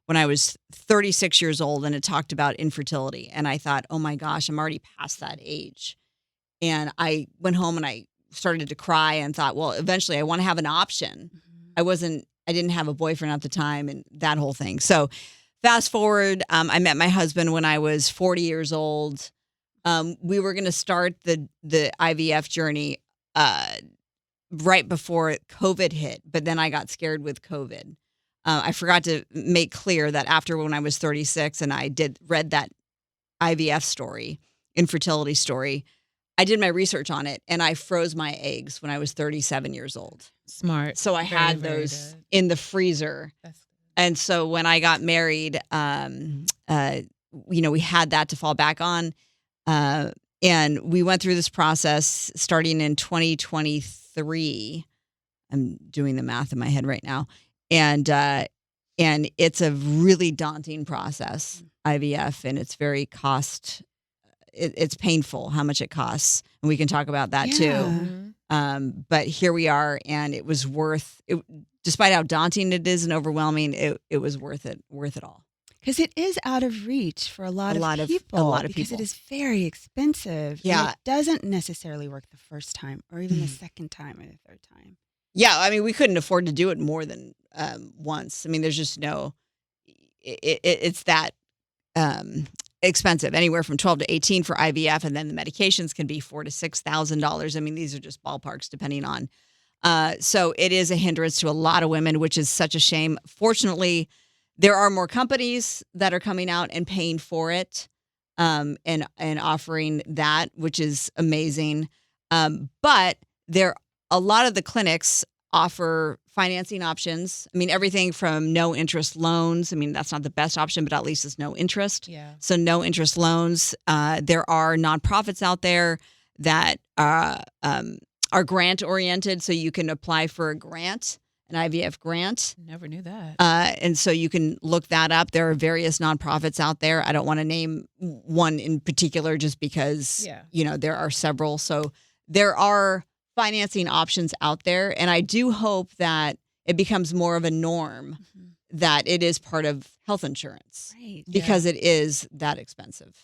when I was 36 years old, and it talked about infertility. And I thought, oh my gosh, I'm already past that age. And I went home and I started to cry and thought, well, eventually I want to have an option. I didn't have a boyfriend at the time and that whole thing. So fast forward, I met my husband when I was 40 years old. We were going to start the IVF journey right before COVID hit, but then I got scared with COVID. I forgot to make clear that after when I was 36 and I read that IVF story, infertility story, I did my research on it and I froze my eggs when I was 37 years old. Smart. So I had those in the freezer. And so when I got married, we had that to fall back on. And we went through this process starting in 2023. I'm doing the math in my head right now. And it's a really daunting process, IVF, and it's very it's painful how much it costs. And we can talk about that too. But here we are, and it was worth it. Despite how daunting it is and overwhelming, it was worth it all. Because it is out of reach for a lot of people. Because it is very expensive. Yeah. And it doesn't necessarily work the first time or even the second time or the third time. Yeah, I mean, we couldn't afford to do it more than once. I mean, there's just it's that expensive, anywhere from 12 to 18 for IVF, and then the medications can be $4,000 to $6,000. I mean, these are just ballparks depending on. So it is a hindrance to a lot of women, which is such a shame. Fortunately, there are more companies that are coming out and paying for it, and offering that, which is amazing. But a lot of the clinics offer financing options. I mean, everything from no interest loans. I mean, that's not the best option, but at least it's no interest. Yeah. So no interest loans. There are nonprofits out there that are grant oriented, so you can apply for a grant, an IVF grant. Never knew that. And so you can look that up. There are various nonprofits out there. I don't want to name one in particular just because, there are several. So there are financing options out there. And I do hope that it becomes more of a norm that it is part of health insurance, Right. because it is that expensive.